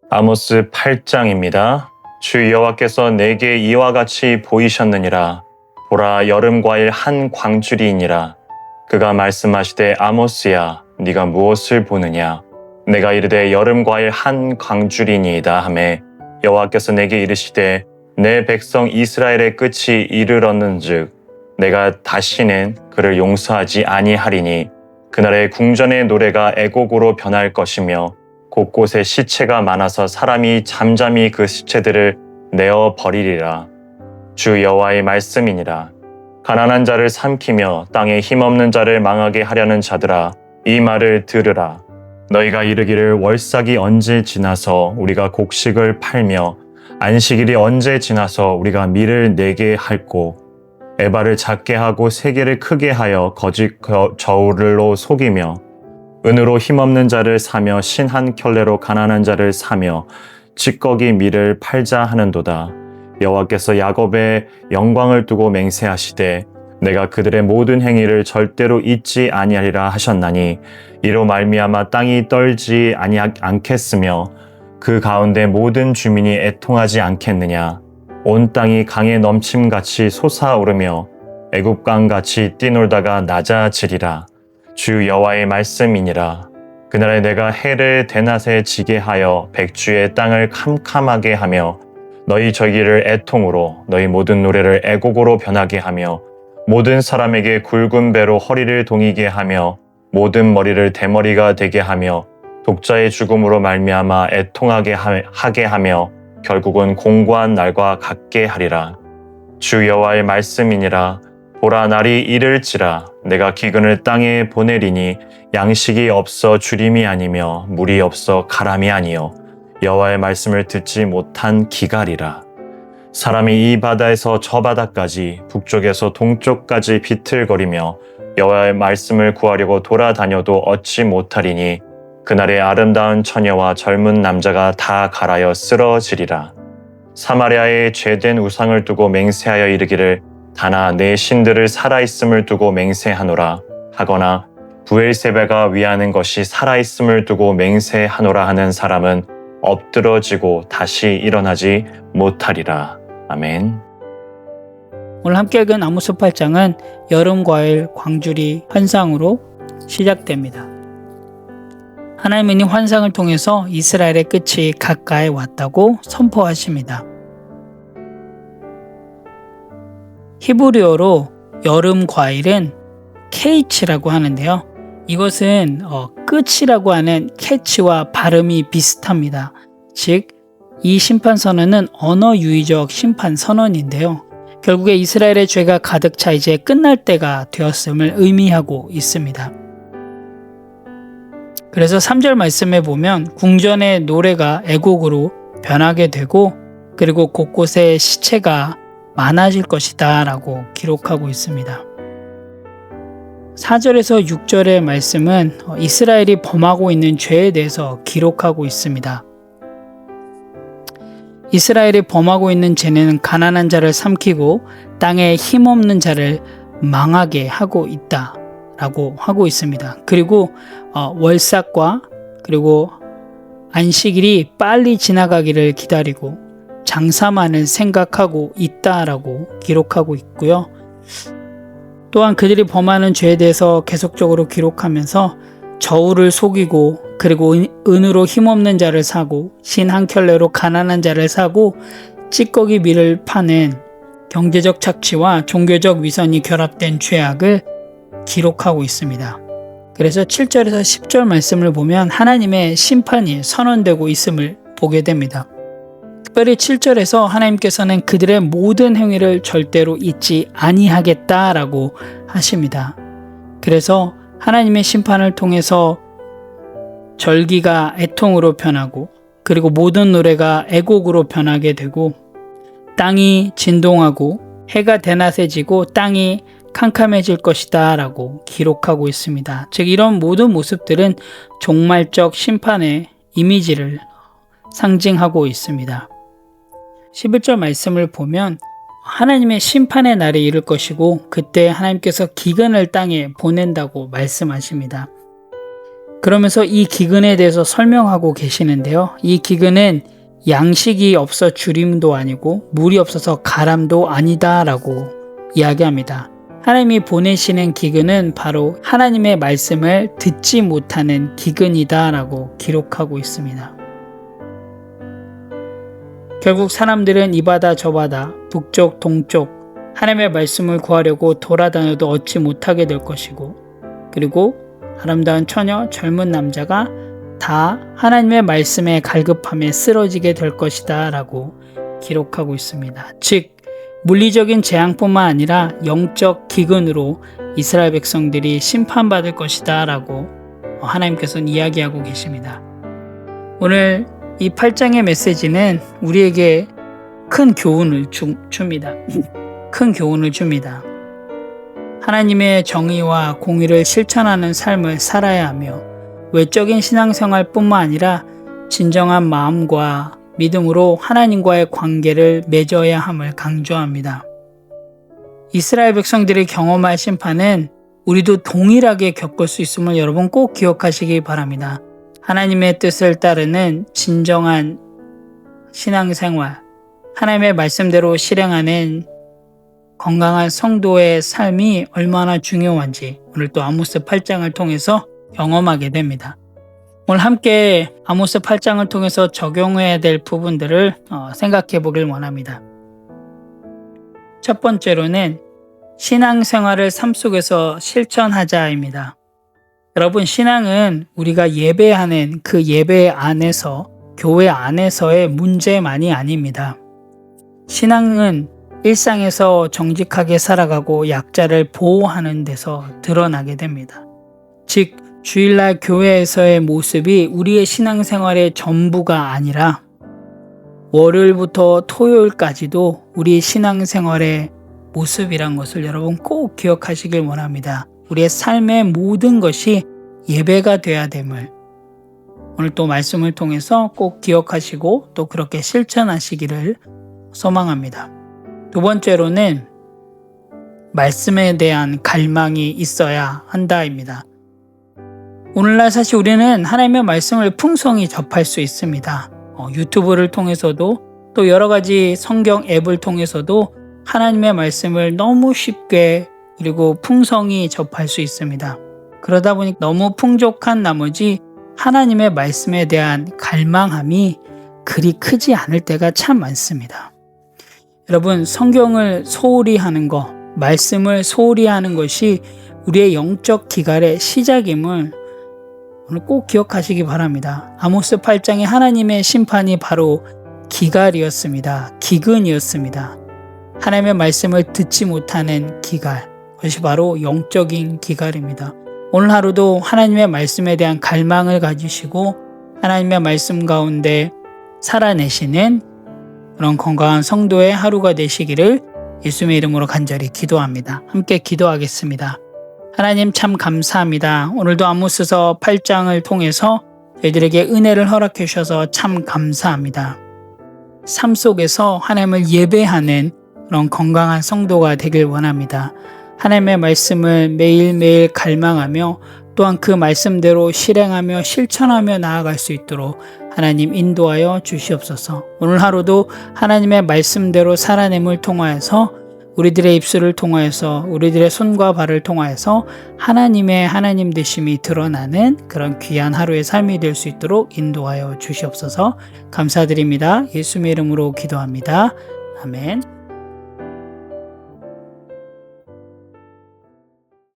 아모스 8장입니다. 주 여호와께서 내게 이와 같이 보이셨느니라. 보라, 여름 과일 한 광주리이니라. 그가 말씀하시되 아모스야, 네가 무엇을 보느냐? 내가 이르되 여름 과일 한 광주리니이다 하매, 여호와께서 내게 이르시되 내 백성 이스라엘의 끝이 이르렀는즉 내가 다시는 그를 용서하지 아니하리니 그날의 궁전의 노래가 애곡으로 변할 것이며 곳곳에 시체가 많아서 사람이 잠잠히 그 시체들을 내어 버리리라. 주 여호와의 말씀이니라. 가난한 자를 삼키며 땅에 힘없는 자를 망하게 하려는 자들아, 이 말을 들으라. 너희가 이르기를 월삭이 언제 지나서 우리가 곡식을 팔며 안식일이 언제 지나서 우리가 밀을 내게 할꼬, 에바를 작게 하고 세계를 크게 하여 거짓 저울로 속이며 은으로 힘없는 자를 사며 신 한 켤레로 가난한 자를 사며 찌꺼기 밀을 팔자 하는도다. 여호와께서 야곱의 영광을 두고 맹세하시되 내가 그들의 모든 행위를 절대로 잊지 아니하리라 하셨나니, 이로 말미암아 땅이 떨지 않겠으며 그 가운데 모든 주민이 애통하지 않겠느냐. 온 땅이 강에 넘침같이 솟아오르며 애굽강같이 뛰놀다가 낮아지리라. 주 여호와의 말씀이니라. 그날에 내가 해를 대낮에 지게 하여 백주의 땅을 캄캄하게 하며 너희 저기를 애통으로 너희 모든 노래를 애곡으로 변하게 하며 모든 사람에게 굵은 배로 허리를 동이게 하며 모든 머리를 대머리가 되게 하며 독자의 죽음으로 말미암아 애통하게 하게 하며 결국은 공고한 날과 같게 하리라. 주 여호와의 말씀이니라. 보라, 날이 이를지라. 내가 기근을 땅에 보내리니 양식이 없어 주림이 아니며 물이 없어 가람이 아니요 여호와의 말씀을 듣지 못한 기갈이라. 사람이 이 바다에서 저 바다까지 북쪽에서 동쪽까지 비틀거리며 여호와의 말씀을 구하려고 돌아다녀도 얻지 못하리니 그날에 아름다운 처녀와 젊은 남자가 다 갈아여 쓰러지리라. 사마리아의 죄된 우상을 두고 맹세하여 이르기를 다나 내 신들을 살아있음을 두고 맹세하노라 하거나 부엘세바가 위하는 것이 살아있음을 두고 맹세하노라 하는 사람은 엎드러지고 다시 일어나지 못하리라. 아멘. 오늘 함께 읽은 아모스 8장은 여름 과일 광주리 환상으로 시작됩니다. 하나님은 이 환상을 통해서 이스라엘의 끝이 가까이 왔다고 선포하십니다. 히브리어로 여름 과일은 케이치라고 하는데요. 이것은 끝이라고 하는 캐치와 발음이 비슷합니다. 즉, 이 심판 선언은 언어 유의적 심판 선언인데요. 결국에 이스라엘의 죄가 가득 차 이제 끝날 때가 되었음을 의미하고 있습니다. 그래서 3절 말씀에 보면 궁전의 노래가 애곡으로 변하게 되고 그리고 곳곳에 시체가 많아질 것이다 라고 기록하고 있습니다. 4절에서 6절의 말씀은 이스라엘이 범하고 있는 죄에 대해서 기록하고 있습니다. 이스라엘이 범하고 있는 죄는 가난한 자를 삼키고 땅에 힘없는 자를 망하게 하고 있다 라고 하고 있습니다. 그리고 월삭과 그리고 안식일이 빨리 지나가기를 기다리고 장사만을 생각하고 있다라고 기록하고 있고요. 또한 그들이 범하는 죄에 대해서 계속적으로 기록하면서 저울을 속이고 그리고 은으로 힘없는 자를 사고 신 한 켤레로 가난한 자를 사고 찌꺼기 밀을 파는 경제적 착취와 종교적 위선이 결합된 죄악을 기록하고 있습니다. 그래서 7절에서 10절 말씀을 보면 하나님의 심판이 선언되고 있음을 보게 됩니다. 특별히 7절에서 하나님께서는 그들의 모든 행위를 절대로 잊지 아니하겠다라고 하십니다. 그래서 하나님의 심판을 통해서 절기가 애통으로 변하고 그리고 모든 노래가 애곡으로 변하게 되고 땅이 진동하고 해가 대낮에지고 땅이 캄캄해질 것이다 라고 기록하고 있습니다. 즉 이런 모든 모습들은 종말적 심판의 이미지를 상징하고 있습니다. 11절 말씀을 보면 하나님의 심판의 날이 이를 것이고 그때 하나님께서 기근을 땅에 보낸다고 말씀하십니다. 그러면서 이 기근에 대해서 설명하고 계시는데요. 이 기근은 양식이 없어 주림도 아니고 물이 없어서 가람도 아니다라고 이야기합니다. 하나님이 보내시는 기근은 바로 하나님의 말씀을 듣지 못하는 기근이다라고 기록하고 있습니다. 결국 사람들은 이 바다 저 바다, 북쪽 동쪽 하나님의 말씀을 구하려고 돌아다녀도 얻지 못하게 될 것이고, 그리고 아름다운 처녀 젊은 남자가 다 하나님의 말씀에 갈급함에 쓰러지게 될 것이다 라고 기록하고 있습니다. 즉 물리적인 재앙뿐만 아니라 영적 기근으로 이스라엘 백성들이 심판받을 것이다 라고 하나님께서는 이야기하고 계십니다. 오늘 이 8장의 메시지는 우리에게 큰 교훈을 줍니다. 큰 교훈을 줍니다. 하나님의 정의와 공의를 실천하는 삶을 살아야 하며 외적인 신앙생활뿐만 아니라 진정한 마음과 믿음으로 하나님과의 관계를 맺어야 함을 강조합니다. 이스라엘 백성들이 경험할 심판은 우리도 동일하게 겪을 수 있음을 여러분 꼭 기억하시기 바랍니다. 하나님의 뜻을 따르는 진정한 신앙생활, 하나님의 말씀대로 실행하는 건강한 성도의 삶이 얼마나 중요한지 오늘 또 아모스 8장을 통해서 경험하게 됩니다. 오늘 함께 아모스 8장을 통해서 적용해야 될 부분들을 생각해 보길 원합니다. 첫 번째로는 신앙생활을 삶 속에서 실천하자입니다. 여러분, 신앙은 우리가 예배하는 그 예배 안에서, 교회 안에서의 문제만이 아닙니다. 신앙은 일상에서 정직하게 살아가고 약자를 보호하는 데서 드러나게 됩니다. 즉 주일날 교회에서의 모습이 우리의 신앙생활의 전부가 아니라 월요일부터 토요일까지도 우리의 신앙생활의 모습이란 것을 여러분 꼭 기억하시길 원합니다. 우리의 삶의 모든 것이 예배가 되어야 됨을 오늘 또 말씀을 통해서 꼭 기억하시고 또 그렇게 실천하시기를 소망합니다. 두 번째로는 말씀에 대한 갈망이 있어야 한다입니다. 오늘날 사실 우리는 하나님의 말씀을 풍성히 접할 수 있습니다. 유튜브를 통해서도 또 여러 가지 성경 앱을 통해서도 하나님의 말씀을 너무 쉽게 그리고 풍성히 접할 수 있습니다. 그러다 보니 너무 풍족한 나머지 하나님의 말씀에 대한 갈망함이 그리 크지 않을 때가 참 많습니다. 여러분, 성경을 소홀히 하는 것, 말씀을 소홀히 하는 것이 우리의 영적 기갈의 시작임을 오늘 꼭 기억하시기 바랍니다. 아모스 8장의 하나님의 심판이 바로 기갈이었습니다. 기근이었습니다. 하나님의 말씀을 듣지 못하는 기갈, 그것이 바로 영적인 기갈입니다. 오늘 하루도 하나님의 말씀에 대한 갈망을 가지시고 하나님의 말씀 가운데 살아내시는 그런 건강한 성도의 하루가 되시기를 예수님의 이름으로 간절히 기도합니다. 함께 기도하겠습니다. 하나님 참 감사합니다. 오늘도 아모스서 8장을 통해서 저희들에게 은혜를 허락해 주셔서 참 감사합니다. 삶 속에서 하나님을 예배하는 그런 건강한 성도가 되길 원합니다. 하나님의 말씀을 매일매일 갈망하며 또한 그 말씀대로 실행하며 실천하며 나아갈 수 있도록 하나님 인도하여 주시옵소서. 오늘 하루도 하나님의 말씀대로 살아냄을 통하여서 우리들의 입술을 통하여서 우리들의 손과 발을 통하여서 하나님의 하나님 되심이 드러나는 그런 귀한 하루의 삶이 될 수 있도록 인도하여 주시옵소서. 감사드립니다. 예수님의 이름으로 기도합니다. 아멘.